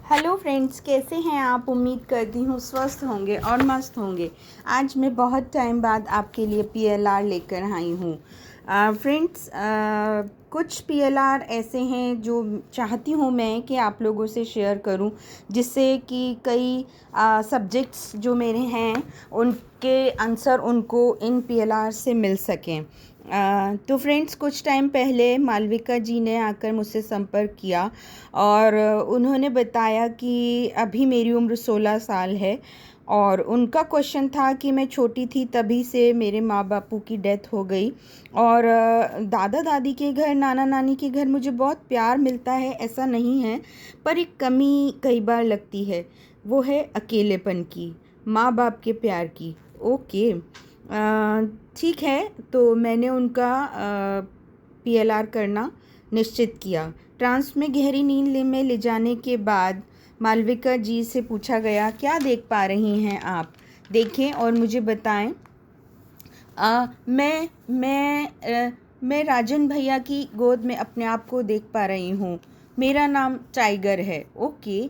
Hello friends, कैसे हैं आप। उम्मीद करती हूँ स्वस्थ होंगे और मस्त होंगे। आज मैं बहुत टाइम बाद आपके लिए पीएलआर लेकर आई हूँ। फ्रेंड्स, कुछ पीएलआर ऐसे हैं जो चाहती हूँ मैं कि आप लोगों से शेयर करूँ, जिससे कि कई सब्जेक्ट्स जो मेरे हैं उनके आंसर उनको इन पीएलआर से मिल सकें। तो फ्रेंड्स, कुछ टाइम पहले मालविका जी ने आकर मुझसे संपर्क किया और उन्होंने बताया कि अभी मेरी उम्र 16 साल है और उनका क्वेश्चन था कि मैं छोटी थी तभी से मेरे माँ बापू की डेथ हो गई और दादा दादी के घर, नाना नानी के घर मुझे बहुत प्यार मिलता है, ऐसा नहीं है, पर एक कमी कई बार लगती है, वो है अकेलेपन की, माँ बाप के प्यार की। ओके, ठीक है। तो मैंने उनका पीएलआर करना निश्चित किया। ट्रांस में गहरी नींद में ले जाने के बाद मालविका जी से पूछा गया, क्या देख पा रही हैं आप, देखें और मुझे बताएं। मैं राजन भैया की गोद में अपने आप को देख पा रही हूँ। मेरा नाम टाइगर है। ओके।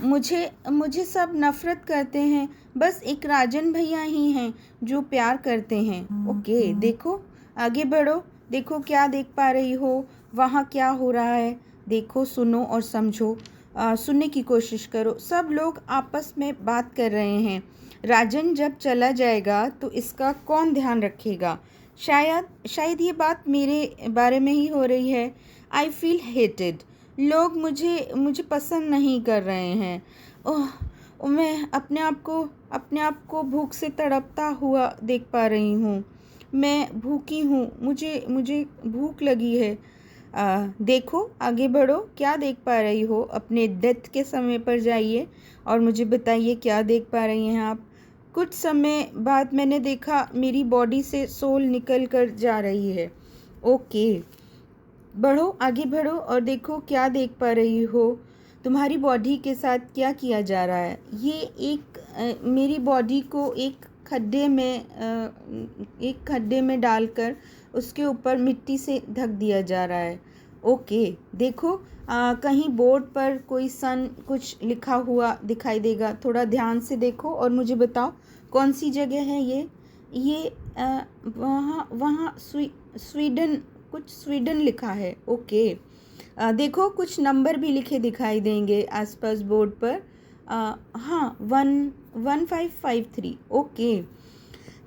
मुझे सब नफ़रत करते हैं, बस एक राजन भैया ही हैं जो प्यार करते हैं। ओके, देखो, आगे बढ़ो, देखो क्या देख पा रही हो, वहाँ क्या हो रहा है, देखो, सुनो और समझो। सुनने की कोशिश करो। सब लोग आपस में बात कर रहे हैं। राजन जब चला जाएगा तो इसका कौन ध्यान रखेगा। शायद ये बात मेरे बारे में ही हो रही है। I feel hated. लोग मुझे पसंद नहीं कर रहे हैं। ओह, मैं अपने आप को भूख से तड़पता हुआ देख पा रही हूँ। मैं भूखी हूँ, मुझे भूख लगी है। देखो, आगे बढ़ो, क्या देख पा रही हो। अपने डेथ के समय पर जाइए और मुझे बताइए क्या देख पा रही हैं आप। कुछ समय बाद मैंने देखा मेरी बॉडी से सोल निकल कर जा रही है। ओके, बढ़ो, आगे बढ़ो और देखो क्या देख पा रही हो। तुम्हारी बॉडी के साथ क्या किया जा रहा है। ये मेरी बॉडी को एक खड्डे में डालकर उसके ऊपर मिट्टी से ढक दिया जा रहा है। ओके, देखो, कहीं बोर्ड पर कोई सन कुछ लिखा हुआ दिखाई देगा। थोड़ा ध्यान से देखो और मुझे बताओ कौन सी जगह है ये वहाँ स्वीडन लिखा है। ओके, देखो, कुछ नंबर भी लिखे दिखाई देंगे आसपास बोर्ड पर। हाँ, 1553। ओके,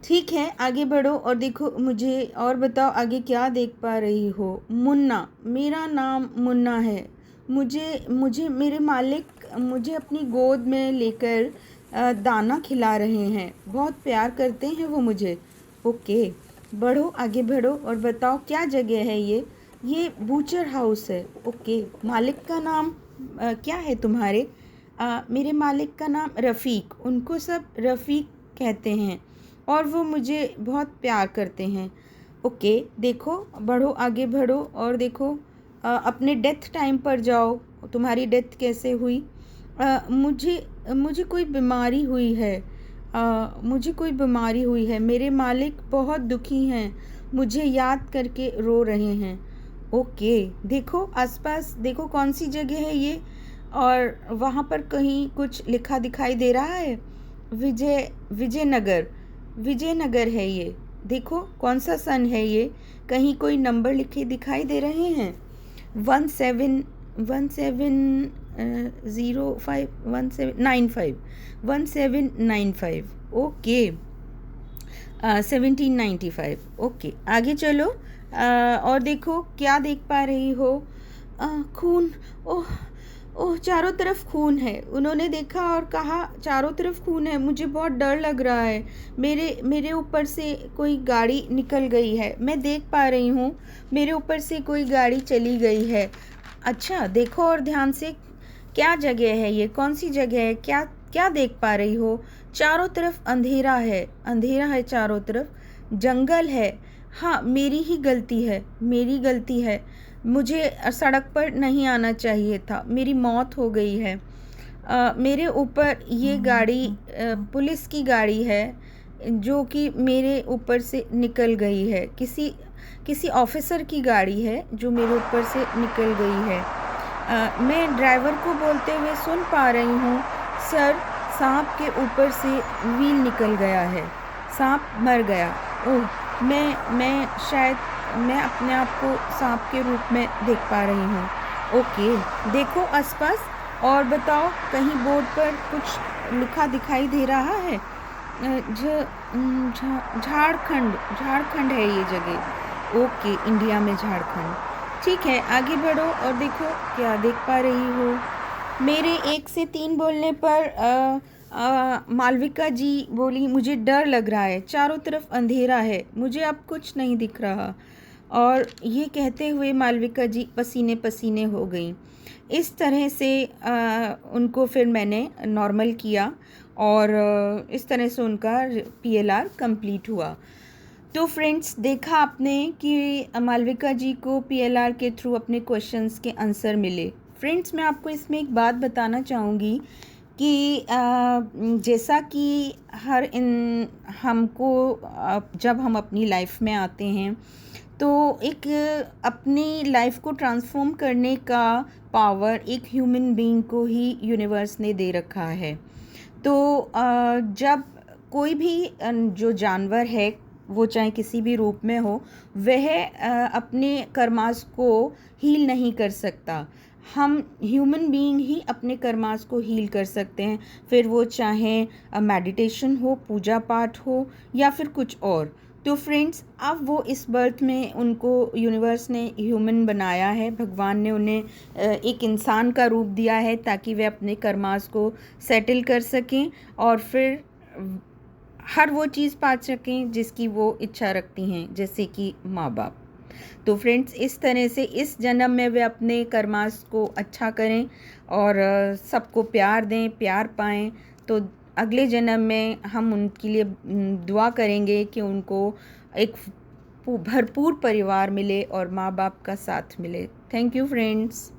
ठीक है, आगे बढ़ो और देखो, मुझे और बताओ आगे क्या देख पा रही हो। मुन्ना, मेरा नाम मुन्ना है। मुझे मेरे मालिक मुझे अपनी गोद में लेकर दाना खिला रहे हैं। बहुत प्यार करते हैं वो मुझे। ओके, बढ़ो, आगे बढ़ो और बताओ क्या जगह है ये बूचर हाउस है। ओके, मालिक का नाम क्या है तुम्हारे। मेरे मालिक का नाम रफ़ीक, उनको सब रफ़ीक कहते हैं और वो मुझे बहुत प्यार करते हैं। ओके, देखो, बढ़ो, आगे बढ़ो और देखो, अपने डेथ टाइम पर जाओ। तुम्हारी डेथ कैसे हुई। मुझे कोई बीमारी हुई है। मुझे कोई बीमारी हुई है। मेरे मालिक बहुत दुखी हैं, मुझे याद करके रो रहे हैं। ओके, देखो आसपास, देखो कौन सी जगह है ये, और वहाँ पर कहीं कुछ लिखा दिखाई दे रहा है। विजयनगर है ये। देखो कौन सा सन है ये, कहीं कोई नंबर लिखे दिखाई दे रहे हैं। 1795। ओके, 1795। ओके, आगे चलो। और देखो क्या देख पा रही हो। खून। ओह ओह, चारों तरफ खून है। उन्होंने देखा और कहा, चारों तरफ खून है, मुझे बहुत डर लग रहा है। मेरे ऊपर से कोई गाड़ी निकल गई है। मैं देख पा रही हूँ मेरे ऊपर से कोई गाड़ी चली गई है। अच्छा, देखो और ध्यान से, क्या जगह है ये, कौन सी जगह है, क्या क्या देख पा रही हो। चारों तरफ अंधेरा है चारों तरफ, जंगल है। हाँ, मेरी गलती है। मुझे सड़क पर नहीं आना चाहिए था, मेरी मौत हो गई है। मेरे ऊपर ये गाड़ी पुलिस की गाड़ी है जो कि मेरे ऊपर से निकल गई है। किसी ऑफिसर की गाड़ी है जो मेरे ऊपर से निकल गई है। मैं ड्राइवर को बोलते हुए सुन पा रही हूँ, सर, सांप के ऊपर से व्हील निकल गया है, सांप मर गया। ओह, मैं शायद मैं अपने आप को सांप के रूप में देख पा रही हूँ। ओके, देखो आसपास और बताओ, कहीं बोर्ड पर कुछ लिखा दिखाई दे रहा है? झारखंड, झारखंड है ये जगह। ओके, इंडिया में झारखंड। ठीक है, आगे बढ़ो और देखो क्या देख पा रही हो। मेरे 1 से 3 बोलने पर मालविका जी बोली, मुझे डर लग रहा है, चारों तरफ अंधेरा है, मुझे अब कुछ नहीं दिख रहा। और ये कहते हुए मालविका जी पसीने पसीने हो गई। इस तरह से उनको फिर मैंने नॉर्मल किया और इस तरह से उनका PLR कंप्लीट हुआ। तो फ्रेंड्स, देखा आपने कि मालविका जी को PLR के थ्रू अपने क्वेश्चंस के आंसर मिले। फ्रेंड्स, मैं आपको इसमें एक बात बताना चाहूँगी कि जैसा कि हमको जब हम अपनी लाइफ में आते हैं तो एक अपनी लाइफ को ट्रांसफॉर्म करने का पावर एक ह्यूमन बीइंग को ही यूनिवर्स ने दे रखा है। तो जब कोई भी जो जानवर है, वो चाहे किसी भी रूप में हो, वह अपने कर्मास को हील नहीं कर सकता। हम ह्यूमन बीइंग ही अपने कर्मास को हील कर सकते हैं, फिर वो चाहे मेडिटेशन हो, पूजा पाठ हो या फिर कुछ और। तो फ्रेंड्स, अब वो इस बर्थ में उनको यूनिवर्स ने ह्यूमन बनाया है, भगवान ने उन्हें एक इंसान का रूप दिया है ताकि वे अपने कर्मास को सेटल कर सकें और फिर हर वो चीज़ पा सकें जिसकी वो इच्छा रखती हैं, जैसे कि माँ बाप। तो फ्रेंड्स, इस तरह से इस जन्म में वे अपने कर्मास को अच्छा करें और सबको प्यार दें, प्यार पाएँ। तो अगले जन्म में हम उनके लिए दुआ करेंगे कि उनको एक भरपूर परिवार मिले और माँ बाप का साथ मिले। Thank you friends.